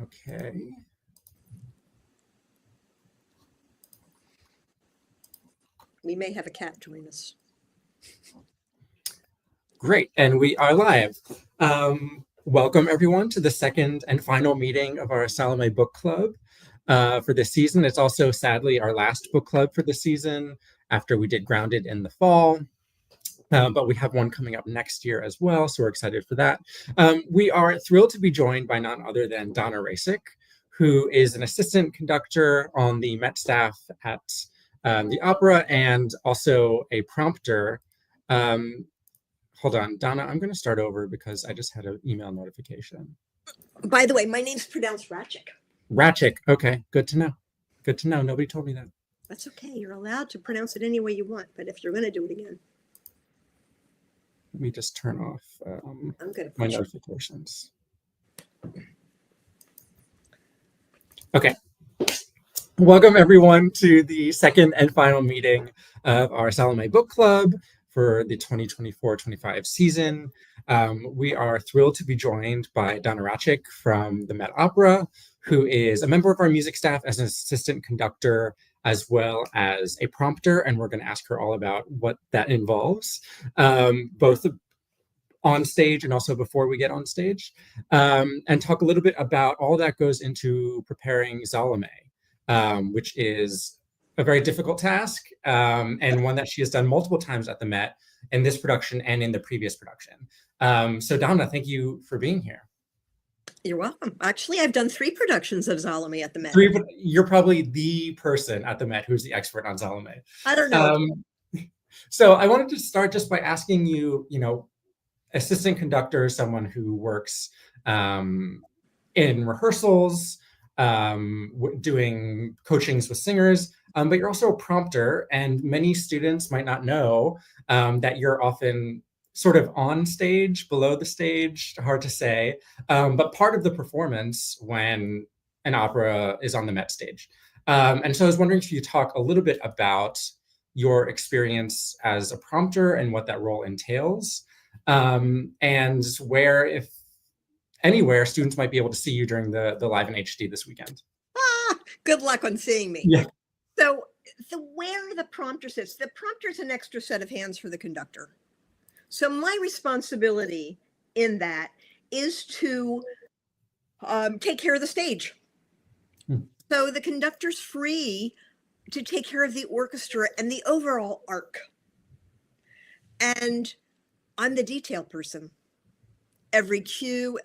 Okay. We may have a cat join us. Great, and we are live. Welcome everyone to the second and final meeting of our Salome book club for this season. It's also sadly our last book club for the season after we did Grounded in the fall. But we have one coming up next year as well, so we're excited for that. We are thrilled to be joined by none other than Donna Racik, who is an assistant conductor on the Met staff at the opera and also a prompter. Hold on, Donna, I'm going to start over because I just had an email notification. By the way, my name's pronounced Racik. Racik, okay, good to know. Good to know, nobody told me that. That's okay, you're allowed to pronounce it any way you want, but if you're going to do it again. Let me just turn off my notifications. Okay. Welcome everyone to the second and final meeting of our Salome Book Club for the 2024-25 season. We are thrilled to be joined by Donna Racik from the Met Opera, who is a member of our music staff as an assistant conductor, as well as a prompter, and we're going to ask her all about what that involves, both on stage and also before we get on stage, and talk a little bit about all that goes into preparing Salome, which is a very difficult task, and one that she has done multiple times at the Met in this production and in the previous production. So Donna, thank you for being here. You're welcome. Actually, I've done 3 productions of Salome at the Met. You're probably the person at the Met who's the expert on Salome. I don't know. So I wanted to start just by asking you, assistant conductor, someone who works in rehearsals, doing coachings with singers, but you're also a prompter, and many students might not know that you're often sort of on stage, below the stage, hard to say, but part of the performance when an opera is on the Met stage. And so I was wondering if you talk a little bit about your experience as a prompter and what that role entails, and where, if anywhere, students might be able to see you during the Live in HD this weekend. Good luck on seeing me. Yeah. So where the prompter sits, the prompter is an extra set of hands for the conductor. So my responsibility in that is to take care of the stage. So the conductor's free to take care of the orchestra and the overall arc. And I'm the detail person. Every cue,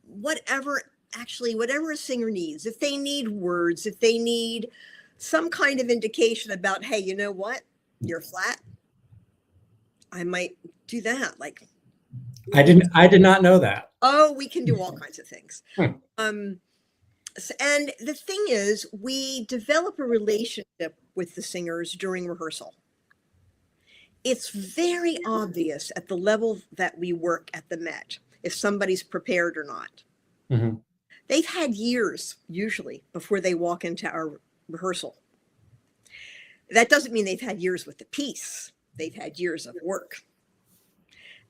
whatever a singer needs, if they need words, if they need some kind of indication about, hey, you know what, you're flat, I might do that. Like, I did not know that. Oh, we can do all kinds of things. And the thing is, we develop a relationship with the singers during rehearsal. It's very obvious at the level that we work at the Met if somebody's prepared or not. Mm-hmm. They've had years, usually, before they walk into our rehearsal. That doesn't mean they've had years with the piece. They've had years of work.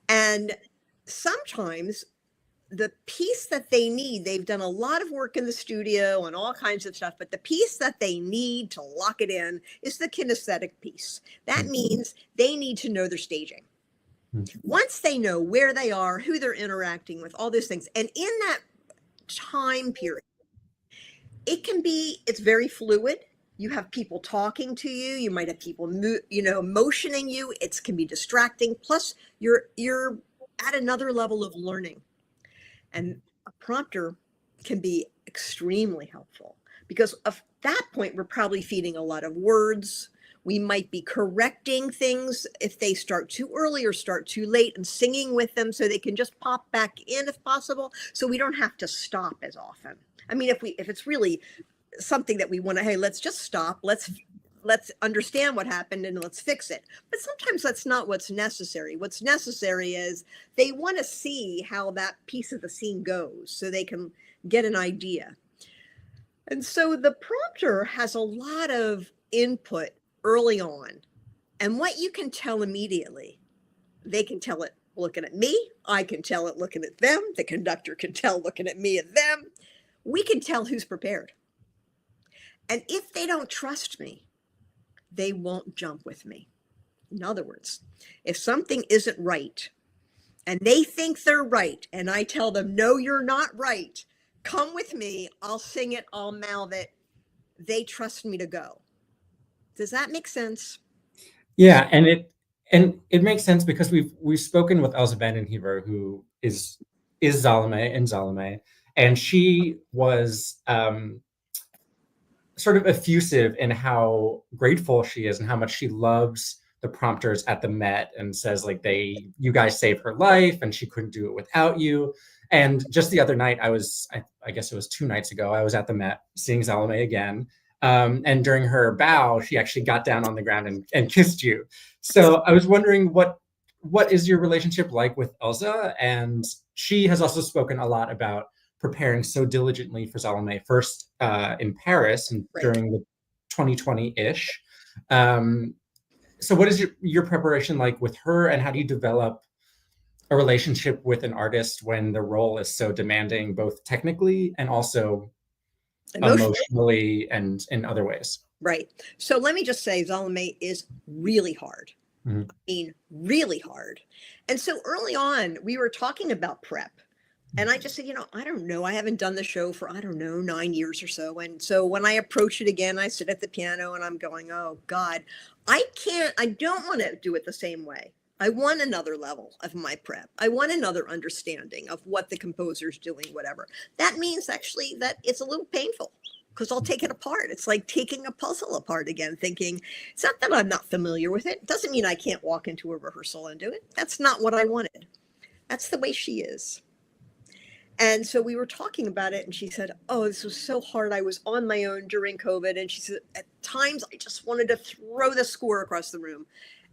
And sometimes the piece that they need, they've done a lot of work in the studio and all kinds of stuff, but the piece that they need to lock it in is the kinesthetic piece. That means they need to know their staging. Once they know where they are, who they're interacting with, all those things, and in that time period, it's very fluid. You have people talking to you. You might have people, motioning you. It can be distracting. Plus, you're at another level of learning. And a prompter can be extremely helpful because at that point, we're probably feeding a lot of words. We might be correcting things if they start too early or start too late and singing with them so they can just pop back in if possible. So we don't have to stop as often. I mean, if it's really something that we want to, hey, let's just stop. Let's understand what happened and let's fix it. But sometimes that's not what's necessary. What's necessary is they want to see how that piece of the scene goes so they can get an idea. And so the prompter has a lot of input early on. And what you can tell immediately, they can tell it looking at me. I can tell it looking at them. The conductor can tell looking at me and them. we can tell who's prepared. And if they don't trust me, they won't jump with me. In other words, if something isn't right and they think they're right, and I tell them, no, you're not right, come with me, I'll sing it, I'll mouth it, they trust me to go. Does that make sense? Yeah, and it makes sense because we've spoken with Elsa Vandenhever, who is Salome in Salome, and she was sort of effusive in how grateful she is and how much she loves the prompters at the Met, and says like you guys saved her life and she couldn't do it without you. And just the other night, I guess it was 2 nights ago, I was at the Met seeing Salome again. And during her bow, she actually got down on the ground and kissed you. So I was wondering what is your relationship like with Elsa? And she has also spoken a lot about preparing so diligently for Salome, first in Paris and during the 2020-ish. So what is your preparation like with her, and how do you develop a relationship with an artist when the role is so demanding, both technically and also emotionally and in other ways? Right. So let me just say, Salome is really hard. Mm-hmm. I mean, really hard. And so early on, we were talking about prep. And I just said, I don't know. I haven't done the show for, 9 years or so. And so when I approach it again, I sit at the piano and I'm going, oh God, I don't want to do it the same way. I want another level of my prep. I want another understanding of what the composer's doing, whatever. That means actually that it's a little painful, because I'll take it apart. It's like taking a puzzle apart again, thinking, it's not that I'm not familiar with it. It doesn't mean I can't walk into a rehearsal and do it. That's not what I wanted. That's the way she is. And so we were talking about it, and she said, oh, this was so hard. I was on my own during COVID. And she said, at times I just wanted to throw the score across the room.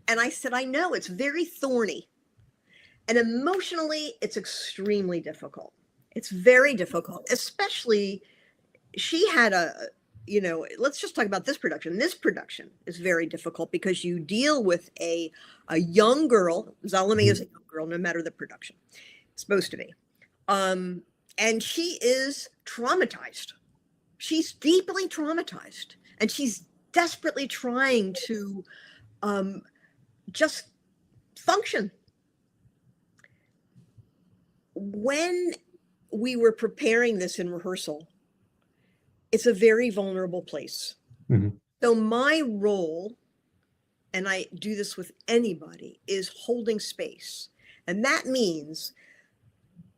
And I said, I know, it's very thorny. And emotionally, it's extremely difficult. It's very difficult, especially she had let's just talk about this production. This production is very difficult because you deal with a young girl. Salome is a young girl, no matter the production. It's supposed to be. And she is traumatized. She's deeply traumatized, and she's desperately trying to just function. When we were preparing this in rehearsal, it's a very vulnerable place. Mm-hmm. So my role, and I do this with anybody, is holding space. And that means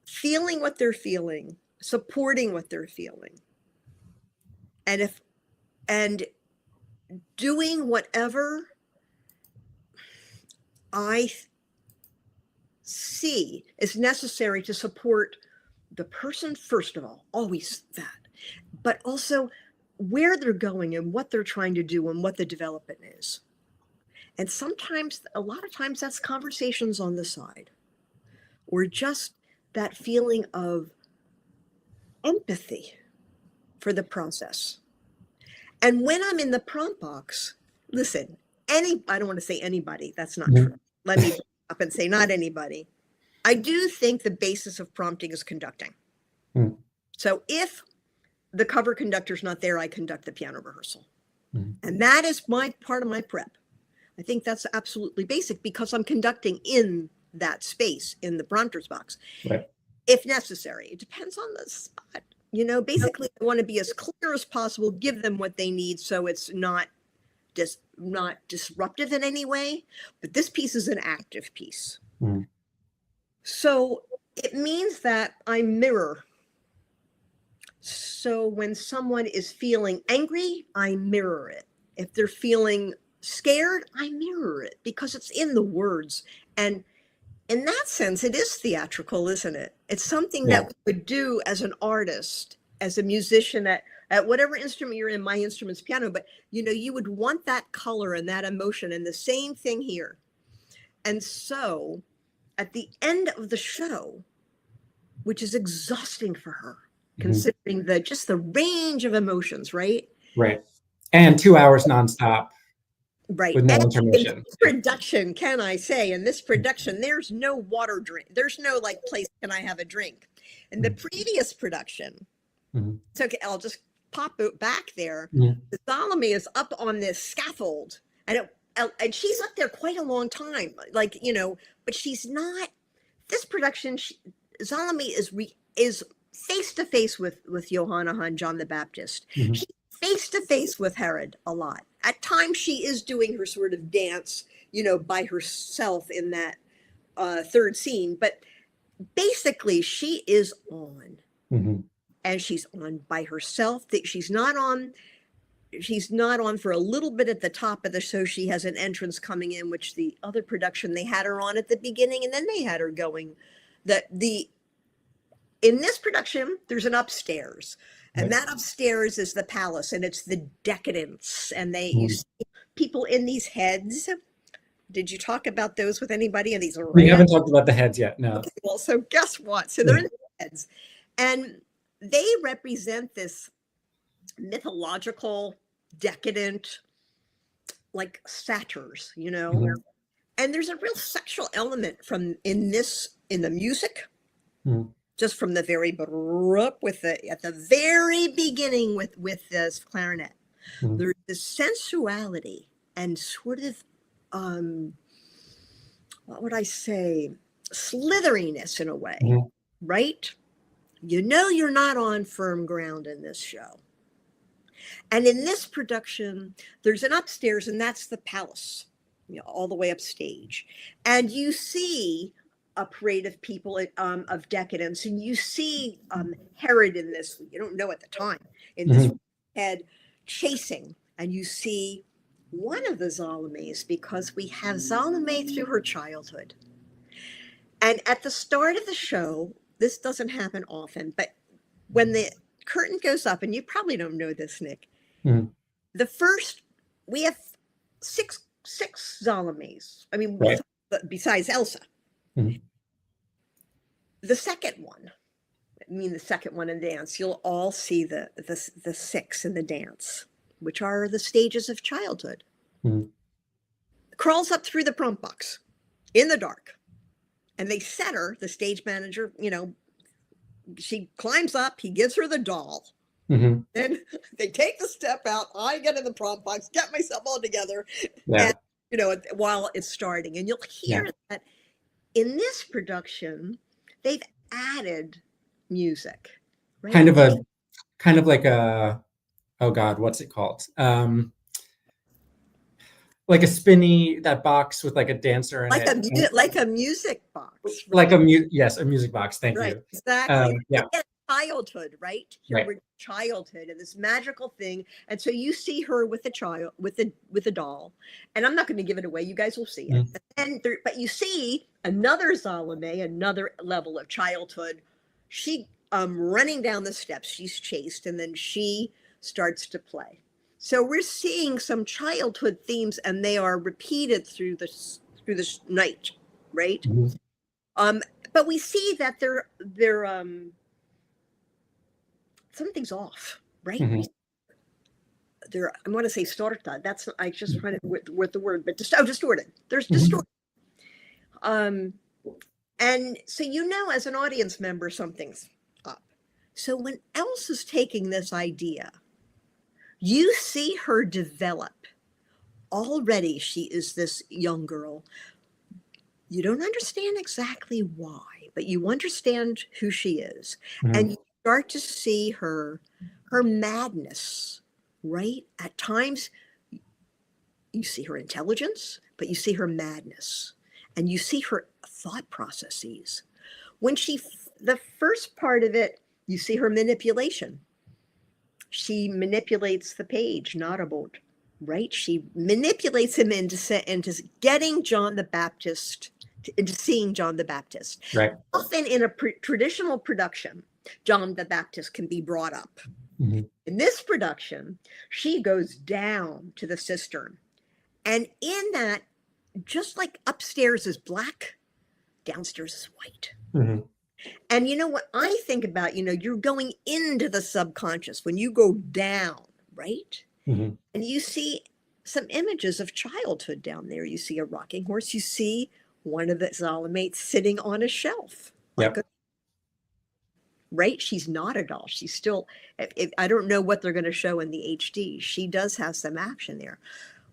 feeling what they're feeling, supporting what they're feeling, and doing whatever I see is necessary to support the person, first of all, always that, but also where they're going and what they're trying to do and what the development is. And sometimes, a lot of times, that's conversations on the side, or just that feeling of empathy for the process. And when I'm in the prompt box, listen, I don't want to say anybody, that's not true. Let me up and say not anybody. I do think the basis of prompting is conducting. So if the cover conductor's not there, I conduct the piano rehearsal. And that is part of my prep. I think that's absolutely basic, because I'm conducting in that space in the prompter's box, right, if necessary. It depends on the spot. Basically, I want to be as clear as possible, give them what they need, so it's not disruptive in any way. But this piece is an active piece. So it means that I mirror. So when someone is feeling angry, I mirror it. If they're feeling scared, I mirror it, because it's in the words. And in that sense, it is theatrical, isn't it? It's something that we would do as an artist, as a musician, at whatever instrument you're in. My instrument's piano, but you would want that color and that emotion, and the same thing here. And so at the end of the show, which is exhausting for her, considering just the range of emotions, right? Right. And 2 hours nonstop. Right. With no and intermission. In this production, can I say, in this production, there's no water drink. There's no place, can I have a drink? In the previous production, Mhm. So okay, I'll just pop it back there. Mhm. Salome is up on this scaffold, and and she's up there quite a long time, like, but she's not. This production, Salome is face to face with Johanna and John the Baptist. Mhm. She's face to face with Herod a lot. At times, she is doing her sort of dance, by herself in that third scene, but basically, she is on. Mhm. And she's on by herself. That she's not on for a little bit at the top of the show. She has an entrance coming in, which the other production they had her on at the beginning, and then they had her going. In this production, there's an upstairs, and Right. that upstairs is the palace, and it's the decadence, and you Mhm. see people in these heads. Did you talk about those with anybody? And these are We red. haven't talked about the heads yet. No. Okay, well, so guess what? So they're in the heads, and they represent this mythological, decadent, like satyrs, Mhm. and there's a real sexual element in the music, Mhm. just from the very at the very beginning with this clarinet. Mhm. There's this sensuality and sort of what would I say, slitheriness in a way, Mhm. right? You're not on firm ground in this show. And in this production, there's an upstairs, and that's the palace, all the way upstage. And you see a parade of people of decadence, and you see Herod in this, you don't know at the time, in this Mhm. head chasing, and you see one of the Salomes, because we have Salome through her childhood. And at the start of the show, this doesn't happen often, but when the curtain goes up, and you probably don't know this, Nick, Mhm. the first, we have six Salomes. I mean, Right. besides Elsa. Mhm. The second one, the second one in dance, you'll all see the six in the dance, which are the stages of childhood. Mhm. Crawls up through the prompt box in the dark, and they set her, the stage manager, she climbs up, he gives her the doll. Mhm. Then they take the step out. I get in the prompt box, get myself all together, Yeah. and while it's starting, and you'll Yeah. hear that in this production, they've added music, right? Kind of a, kind of like a, oh God, what's it called? Like a spinny, that box with like a dancer in it. Like a music box, Like right? a yes, a music box. Thank Right, you. exactly. Yeah. Again, childhood, right? Here Right. we're childhood and this magical thing. And so you see her with a child, with a doll. And I'm not going to give it away. You guys will see it. Mhm. But you see another Salome, another level of childhood. She running down the steps, she's chased, and then she starts to play. So we're seeing some childhood themes, and they are repeated through this night, right? Mhm. Um, but we see that they're something's off, right? Mhm. They're, I want to say storta. That's, I just trying to with the word, but distorted. There's Mhm. distorted. Um, and so as an audience member, something's up. So when Elsa's taking this idea, you see her develop. Already, she is this young girl. You don't understand exactly why, but you understand who she is. And Mhm. you start to see her madness, right? At times, you see her intelligence, but you see her madness and you see her thought processes. The first part of it, you see her manipulation. She manipulates the page, not about, right? She manipulates him into getting John the Baptist, into seeing John the Baptist. Right. Often in a traditional production, John the Baptist can be brought up. Mhm. In this production, she goes down to the cistern. And in that, just like upstairs is black, downstairs is white. Mhm. And you know what I think about, you're going into the subconscious when you go down, right? Mhm. And you see some images of childhood down there. You see a rocking horse. You see one of the Zalomates sitting on a shelf. Yep. right? She's not a doll. She's still, I don't know what they're going to show in the HD. She does have some action there.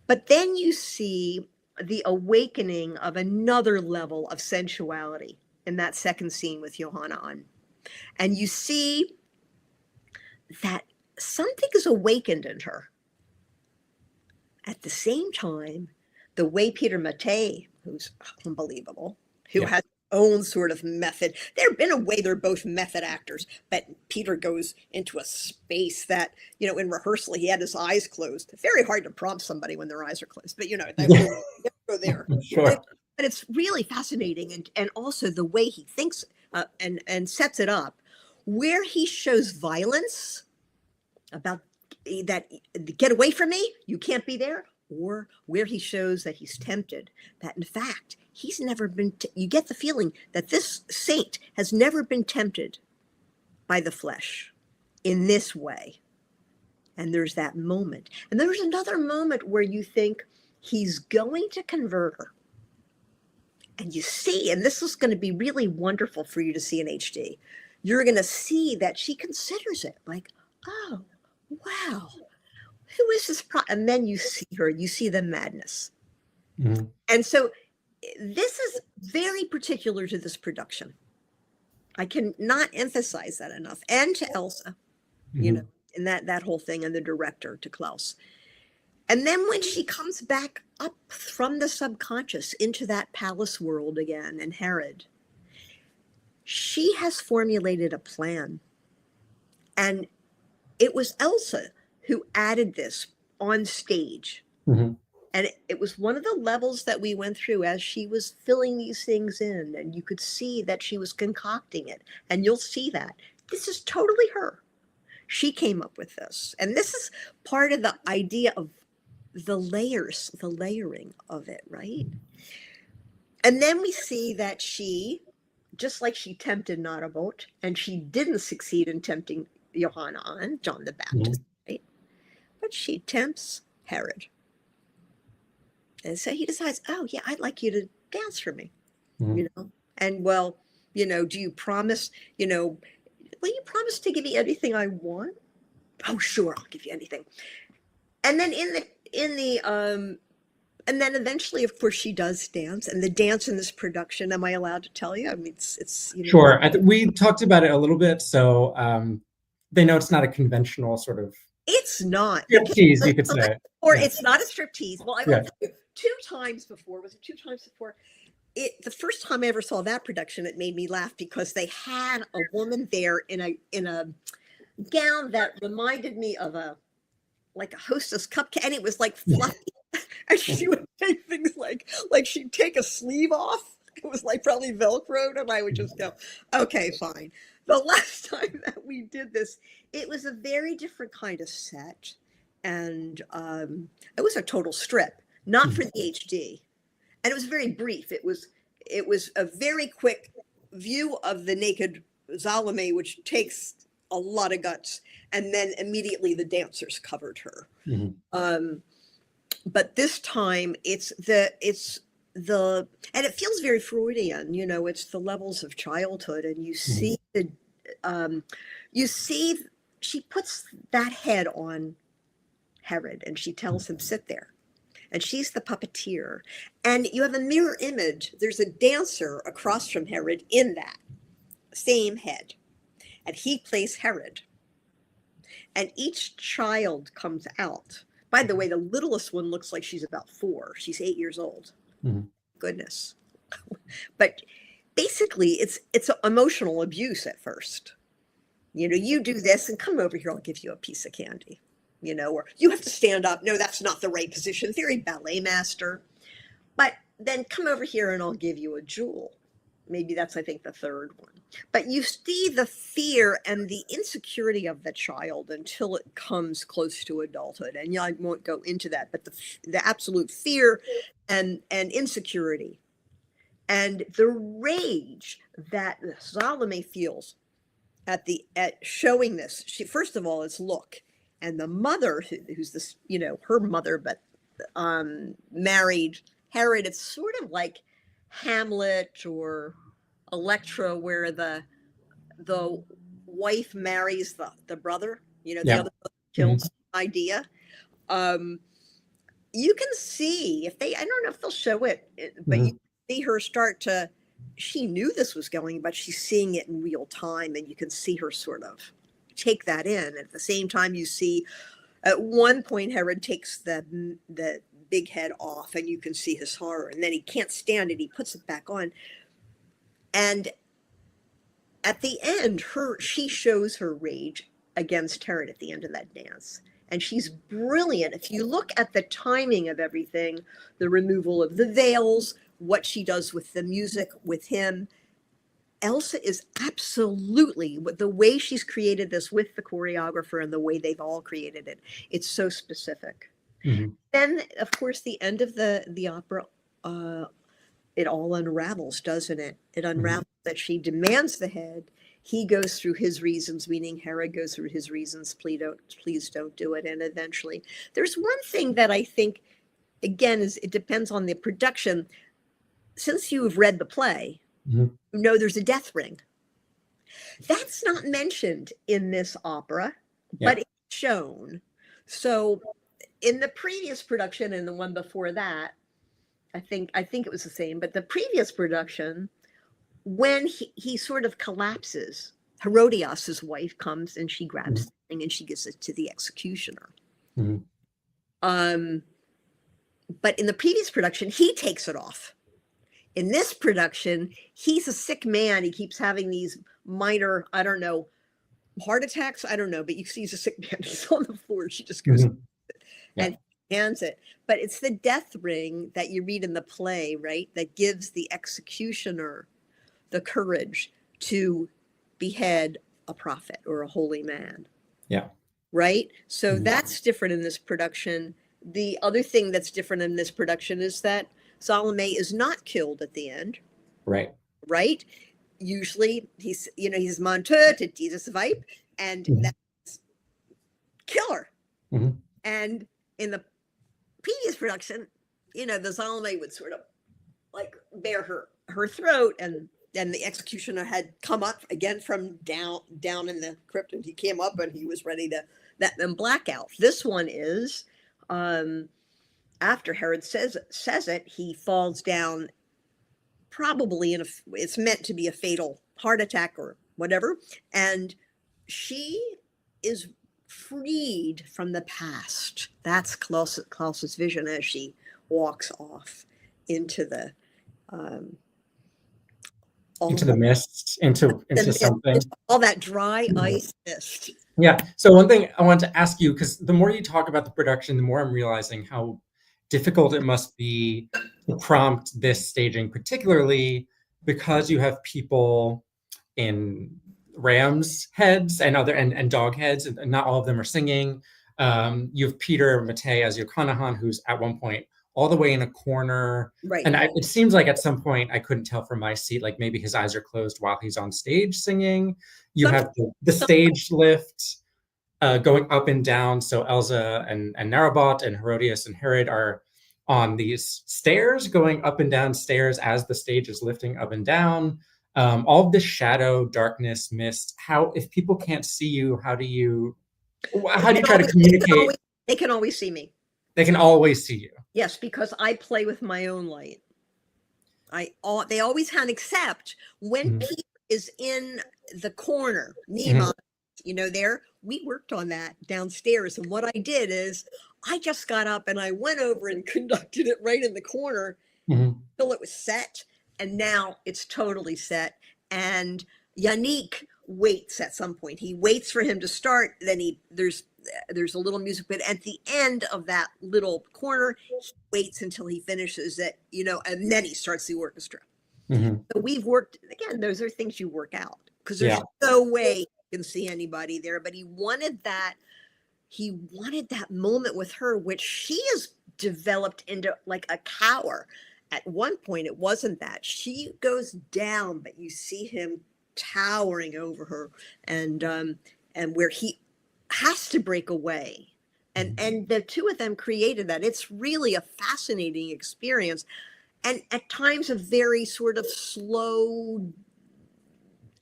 But then you see the awakening of another level of sensuality in that second scene with Johanna on. And you see that something is awakened in her. At the same time, the way Peter Mattei, who's unbelievable, who has his own sort of method. In a way, they're both method actors, but Peter goes into a space that, you know, in rehearsal, he had his eyes closed. It's very hard to prompt somebody when their eyes are closed, but you know, they go there. Sure. But it's really fascinating. And also the way he thinks and sets it up, where he shows violence about that, get away from me, you can't be there, or where he shows that he's tempted, that in fact he's never been you get the feeling that this saint has never been tempted by the flesh in this way. And there's that moment, and there's another moment where you think he's going to convert her, and you see, and this is going to be really wonderful for you to see in HD, you're going to see that she considers it like, oh wow, who is this? And then you see her, you see the madness. Mm-hmm. And so this is very particular to this production. I cannot emphasize that enough. And to Elsa, you know, and that whole thing, and the director, to Klaus. And then when she comes back up from the subconscious into that palace world again, and Herod, she has formulated a plan. And it was Elsa who added this on stage. Mm-hmm. And it was one of the levels that we went through as she was filling these things in, and you could see that she was concocting it. And you'll see that this is totally her. She came up with this. And this is part of the idea of the layers, the layering of it, right? And then we see that she, just like she tempted Narabot, and she didn't succeed in tempting Johanna on, John the Baptist, right? But she tempts Herod. And so he decides, oh yeah, I'd like you to dance for me, you know? And well, you know, do you promise, you know, will you promise to give me anything I want? Oh, sure, I'll give you anything. And then and then eventually, of course, she does dance, and the dance in this production, am I allowed to tell you? I mean, it's you know, sure. We talked about it a little bit, so they know it's not a conventional sort of. It's not striptease, you could say, or it's not a striptease. Well, I will tell you, two times before. The first time I ever saw that production, it made me laugh because they had a woman there in a gown that reminded me of a Hostess cupcake, and it was like fluffy. And she would take things like she'd take a sleeve off. It was like probably Velcroed, and I would just go, okay, fine. The last time that we did this, it was a very different kind of set, and it was a total strip, not for the HD, and it was very brief. It was a very quick view of the naked Salome, which takes a lot of guts, and then immediately the dancers covered her. But this time and it feels very Freudian, you know, it's the levels of childhood, and you see she puts that head on Herod, and she tells him, sit there. And she's the puppeteer. And you have a mirror image. There's a dancer across from Herod in that same head. And he plays Herod. And each child comes out. By the way, the littlest one looks like she's about 4. She's 8 years old. Goodness. But basically, it's emotional abuse at first. You know, you do this and come over here, I'll give you a piece of candy. You know, or you have to stand up. No, that's not the right position. Very ballet master. But then come over here and I'll give you a jewel. Maybe that's, I think, the third one. But you see the fear and the insecurity of the child until it comes close to adulthood. And I won't go into that, but the absolute fear and insecurity and the rage that Salome feels at showing this. She, first of all, is look. And the mother, who's this, you know, her mother, but married Herod, it's sort of like Hamlet or Electra, where the wife marries the brother, the Yeah. other brother killed idea. You can see if I don't know if they'll show it, but you see her start to, she knew this was going, but she's seeing it in real time, and you can see her sort of take that in. At the same time, you see at one point Herod takes the big head off, and you can see his horror, and then he can't stand it. He puts it back on, and at the end, she shows her rage against Herod at the end of that dance. And she's brilliant. If you look at the timing of everything, the removal of the veils, what she does with the music with him, Elsa is absolutely, the way she's created this with the choreographer and the way they've all created it. It's so specific. Then, of course, the end of the opera, it all unravels, doesn't it? It unravels that she demands the head. He goes through his reasons, meaning Herod goes through his reasons. Please don't do it. And eventually, there's one thing that I think, again, is it depends on the production. Since you've read the play, you know there's a death ring. That's not mentioned in this opera, but it's shown. So in the previous production and the one before that, I think it was the same, but the previous production, when he sort of collapses, Herodias' wife comes and she grabs the thing and she gives it to the executioner. But in the previous production, he takes it off. In this production, he's a sick man. He keeps having these minor, I don't know, heart attacks. I don't know, but you see he's a sick man. He's on the floor. She just goes and hands it. But it's the death ring that you read in the play, right? That gives the executioner the courage to behead a prophet or a holy man. Yeah. Right? So that's different in this production. The other thing that's different in this production is that Salome is not killed at the end. Right. Right? Usually he's Monteur to Jesus Vipe, and that's killer. And in the previous production, the Salome would sort of like bare her throat, and then the executioner had come up again from down in the crypt, and he came up and he was ready to let them black out. This one is after Herod says it, he falls down, probably it's meant to be a fatal heart attack or whatever, and she is freed from the past. That's Klaus's vision as she walks off into the into the mist, into something. All that dry ice mist. Yeah. So one thing I want to ask you, because the more you talk about the production, the more I'm realizing how difficult it must be to prompt this staging, particularly because you have people in ram's heads and dog heads, and not all of them are singing. You have Peter Mattei as Yochanan, who's at one point all the way in a corner. Right. And it seems like at some point, I couldn't tell from my seat, like maybe his eyes are closed while he's on stage singing. You have the stage lift going up and down. So Elsa and Narabot and Herodias and Herod are on these stairs, going up and down stairs as the stage is lifting up and down. All of this shadow, darkness, mist. If people can't see you, how do you try to communicate? They can always see me. They can always see you. Yes, because I play with my own light. They always can, except when Peter is in the corner, Nima, there, we worked on that downstairs. And what I did is I just got up and I went over and conducted it right in the corner till it was set. And now it's totally set. And Yannick waits at some point. He waits for him to start. Then there's a little music, but at the end of that little corner, he waits until he finishes it, and then he starts the orchestra. So we've worked, again, those are things you work out, because there's no way you can see anybody there, but he wanted that moment with her, which she has developed into like a cower. At one point, it wasn't that. She goes down, but you see him towering over her, and where he has to break away. And the two of them created that. It's really a fascinating experience. And at times a very sort of slow,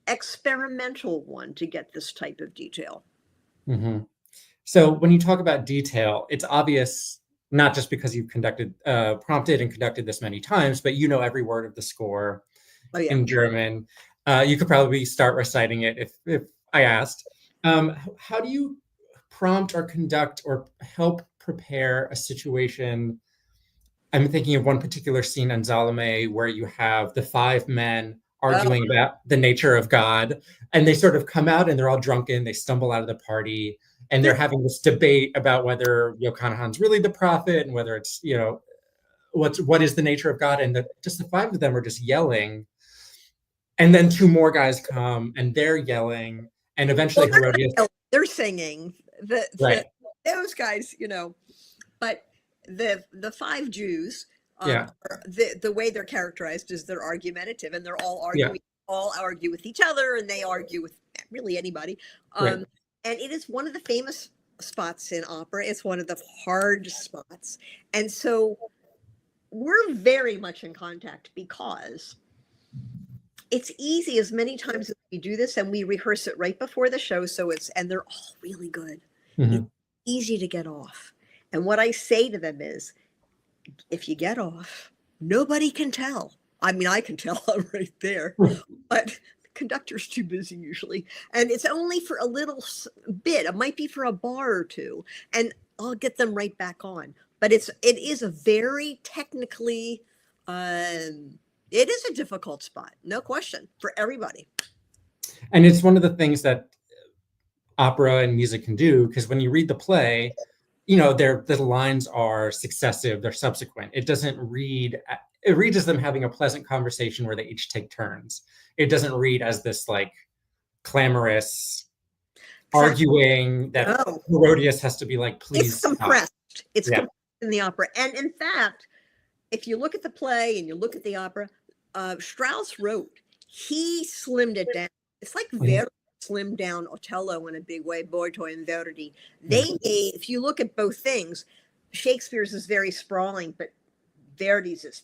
experimental one to get this type of detail. Hmm. So when you talk about detail, it's obvious not just because you've prompted and conducted this many times, but you know every word of the score Oh yeah. in German. You could probably start reciting it if I asked. How do you prompt or conduct or help prepare a situation? I'm thinking of one particular scene in Salome where you have the five men Oh, arguing about the nature of God, and they sort of come out and they're all drunken, they stumble out of the party, and they're this, having this debate about whether Yohannon's really the prophet and whether it's, what is the nature of God, and just the five of them are just yelling, and then two more guys come and they're yelling, and well, eventually Herodias, they're singing right, those guys, but the five Jews, yeah, the way they're characterized is they're argumentative, and they're yeah, all argue with each other, and they argue with really anybody. right. And it is one of the famous spots in opera. It's one of the hard spots, and so we're very much in contact because it's easy as many times as we do this, and we rehearse it right before the show, and they're all really good. It's Mhm. easy to get off. And what I say to them is, if you get off, nobody can tell. I mean, I can tell I'm right there, but the conductor's too busy usually. And it's only for a little bit. It might be for a bar or two, and I'll get them right back on. But it is a very technically, it is a difficult spot, no question, for everybody. And it's one of the things that opera and music can do, because when you read the play, the lines are successive, they're subsequent. It reads as them having a pleasant conversation where they each take turns. It doesn't read as this like clamorous Exactly. arguing that No, Herodias has to be like, it's please stop. compressed. It's Yeah. compressed in the opera. And in fact, if you look at the play and you look at the opera, Strauss wrote, he slimmed it down. It's like Mhm. Verdi slimmed down Otello in a big way, Boito and Verdi. Yeah. If you look at both things, Shakespeare's is very sprawling, but Verdi's is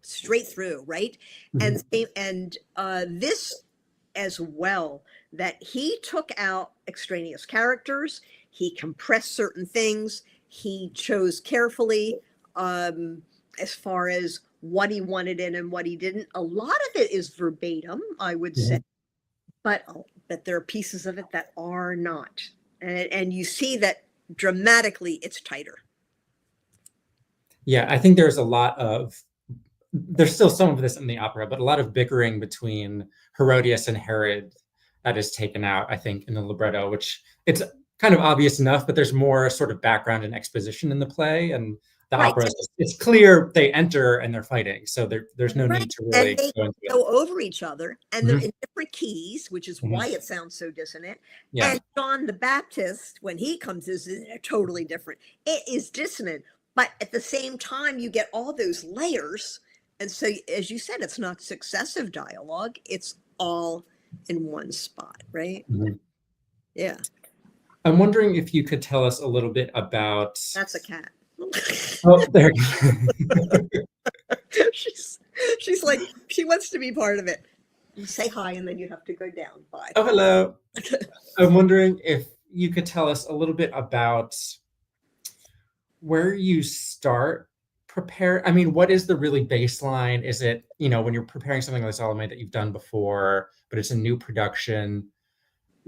straight through, right? Mhm. And this as well, that he took out extraneous characters, he compressed certain things, he chose carefully, as far as what he wanted in and what he didn't. A lot of it is verbatim, I would say, Mhm. but there are pieces of it that are not, and you see that dramatically it's tighter. Yeah, I think there's still some of this in the opera, but a lot of bickering between Herodias and Herod that is taken out, I think, in the libretto, which it's kind of obvious enough, but there's more sort of background and exposition in the play. And the Right. opera, it's clear they enter and they're fighting. So there's no Right. need to And really they go into it. go over each other, and they're Mhm. in different keys, which is Mhm. why it sounds so dissonant. Yeah. And John the Baptist, when he comes, is totally different. It is dissonant, but at the same time, you get all those layers. And so, as you said, it's not successive dialogue, it's all in one spot, right? Mhm. Yeah, I'm wondering if you could tell us a little bit about. that's a cat. Oh, there. she's she's like, she wants to be part of it. You say hi, and then you have to go down. Bye. Oh, hello. I'm wondering if you could tell us a little bit about where you start prepare. I mean, what is the really baseline? Is it, when you're preparing something like Salome that you've done before, but it's a new production?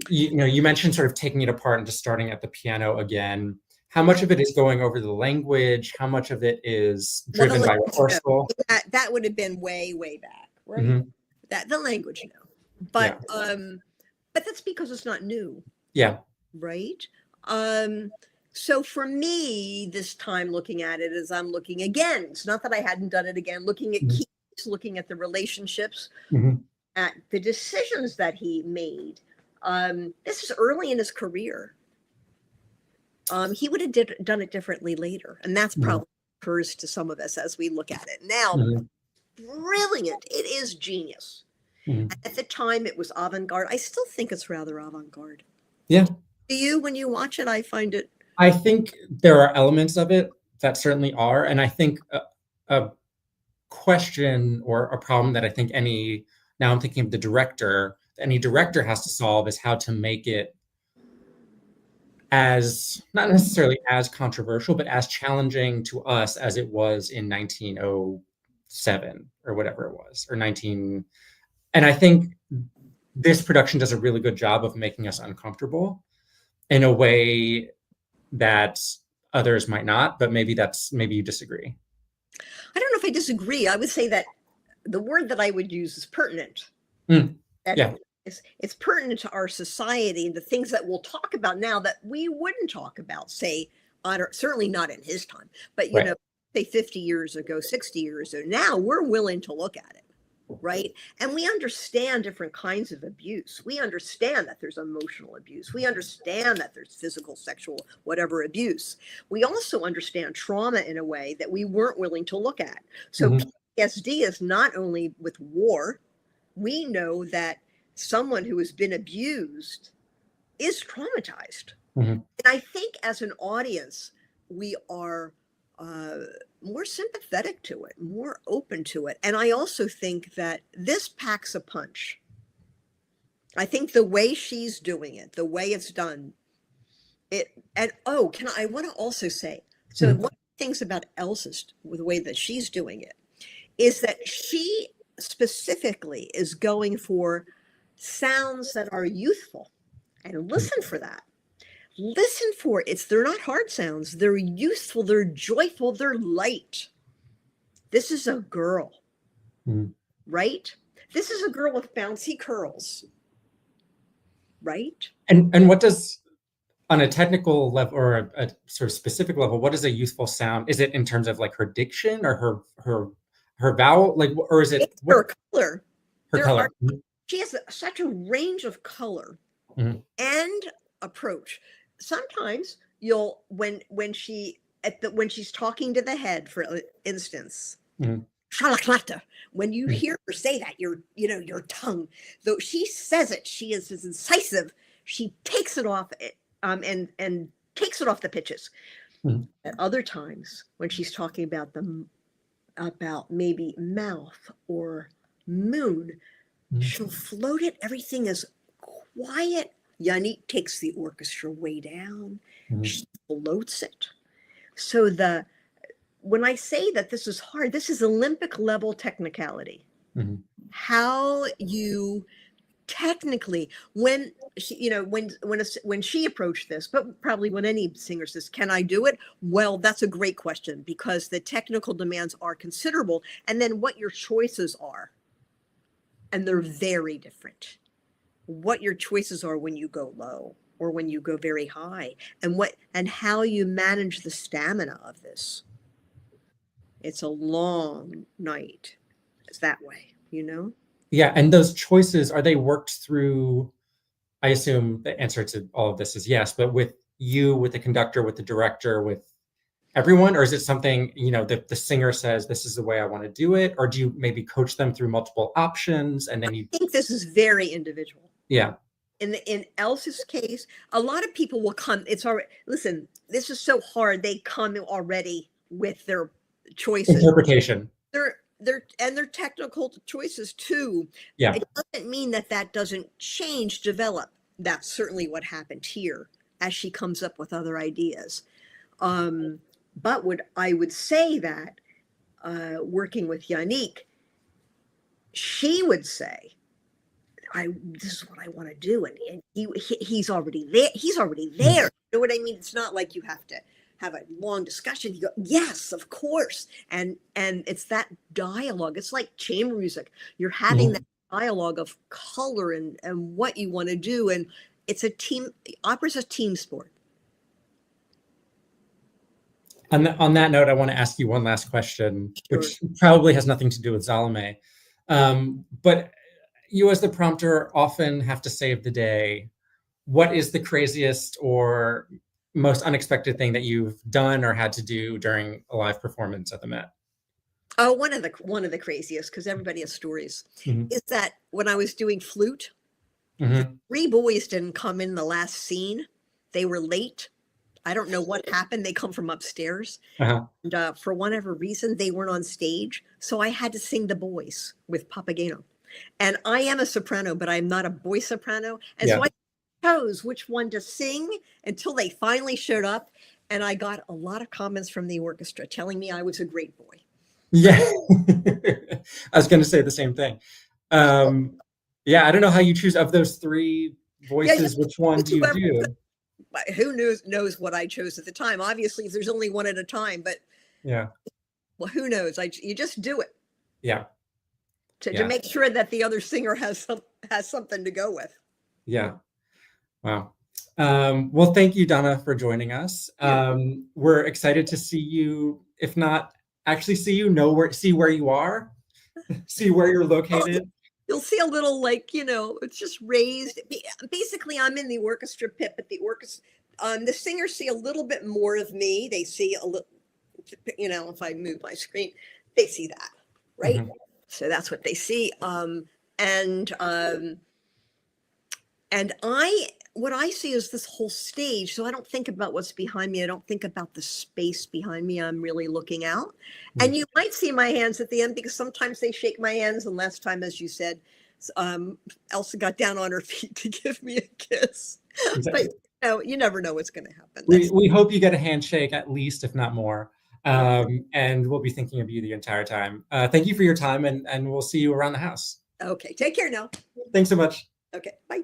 You mentioned sort of taking it apart and just starting at the piano again. How much of it is going over the language? How much of it is Well, the driven by language, no. rehearsal? That would have been way, way back, right? Hmm. That the language, no. Yeah. But that's because it's not new, Yeah. right? Um, so for me, this time looking at it as I'm looking again, it's not that I hadn't done it again, looking at Mhm. keys, looking at the relationships, Mhm. at the decisions that he made. This is early in his career. He would have done it differently later, and that's Mhm. probably occurs to some of us as we look at it now. Mhm. Brilliant! It is genius. Mhm. At the time, it was avant-garde. I still think it's rather avant-garde. Yeah. Do you, when you watch it, I find it. I think there are elements of it that certainly are, and I think a question or a problem that I think now I'm thinking of the director, any director has to solve is how to make it as, not necessarily as controversial, but as challenging to us as it was in 1907 or whatever it was, or 19. And I think this production does a really good job of making us uncomfortable in a way that others might not, but maybe you disagree. I don't know if I disagree. I would say that the word that I would use is pertinent. Yeah. It's pertinent to our society and the things that we'll talk about now that we wouldn't talk about, say, certainly not in his time, but you know, say 50 years ago, 60 years ago. Now we're willing to look at it, right? And we understand different kinds of abuse. We understand that there's emotional abuse. We understand that there's physical, sexual, whatever abuse. We also understand trauma in a way that we weren't willing to look at. So PTSD is not only with war. We know that someone who has been abused is traumatized. And I think as an audience, we are more sympathetic to it, more open to it. And I also think that this packs a punch. I think the way she's doing it, the way it's done, I want to also say, so one of the things about Elsa's, the way that she's doing it, is that she specifically is going for sounds that are youthful, and listen for that. Listen for it. They're not hard sounds. They're youthful. They're joyful. They're light. This is a girl, right? This is a girl with bouncy curls, right? And what does, on a technical level or a sort of specific level, what is a youthful sound? Is it in terms of like her diction or her vowel, like, or is it her color? Her color. She has such a range of color and approach. Sometimes when she's talking to the head, for instance, when you hear her say that, your tongue, though she says it, she is as incisive. She takes it off and takes it off the pitches. At other times, when she's talking about maybe mouth or moon, she'll float it. Everything is quiet. Yannick takes the orchestra way down. She floats it. So when I say that this is hard, this is Olympic level technicality. How you technically, when she approached this, but probably when any singer says, "Can I do it?" Well, that's a great question, because the technical demands are considerable, and then what your choices are, and they're very different. What your choices are when you go low or when you go very high, and how you manage the stamina of this. It's a long night. It's that way, Yeah, and those choices, are they worked through? I assume the answer to all of this is yes, but with you, with the conductor, with the director, with everyone, or is it something the singer says, "This is the way I want to do it," or do you maybe coach them through multiple options and then you? I think this is very individual. Yeah. In Elsa's case, a lot of people will come. It's already, listen, this is so hard. They come already with their choices, Interpretation. Their technical choices too. Yeah. It doesn't mean that doesn't change, develop. That's certainly what happened here as she comes up with other ideas. But I would say that working with Yannick, she would say, this is what I want to do, and he's already there. He's already there. You know what I mean? It's not like you have to have a long discussion. You go, yes, of course, and it's that dialogue. It's like chamber music. You're having that dialogue of color and what you want to do, and it's a team. Opera's a team sport. On that note, I want to ask you one last question, which probably has nothing to do with Salome, but you as the prompter often have to save the day. What is the craziest or most unexpected thing that you've done or had to do during a live performance at the Met? Oh, one of the craziest, because everybody has stories, is that when I was doing flute, 3 boys didn't come in the last scene. They were late. I don't know what happened. They come from upstairs. And for whatever reason, they weren't on stage. So I had to sing the boys with Papageno. And I am a soprano, but I'm not a boy soprano. And Yeah. so I chose which one to sing until they finally showed up. And I got a lot of comments from the orchestra telling me I was a great boy. Yeah. I was going to say the same thing. Yeah, I don't know how you choose of those three Yeah, voices, which one do you whoever, do? who knows what I chose at the time. Obviously, there's only one at a time, but Yeah. well, who knows? You just do it Yeah. to Yeah. make sure that the other singer has something to go with. Yeah. Wow. Well, thank you, Donna, for joining us. We're excited to see you, if not actually see you, see where you are, see where you're located. You'll see a little, like, it's just raised. Basically, I'm in the orchestra pit, but the singers see a little bit more of me. They see a little, if I move my screen, they see that, right? Mhm. So that's what they see. And what I see is this whole stage. So I don't think about what's behind me. I don't think about the space behind me. I'm really looking out. And you might see my hands at the end because sometimes they shake my hands. And last time, as you said, Elsa got down on her feet to give me a kiss. Exactly. But you never know what's going to happen. We hope you get a handshake at least, if not more. And we'll be thinking of you the entire time. Thank you for your time, and we'll see you around the house. Okay. Take care now. Thanks so much. Okay. Bye.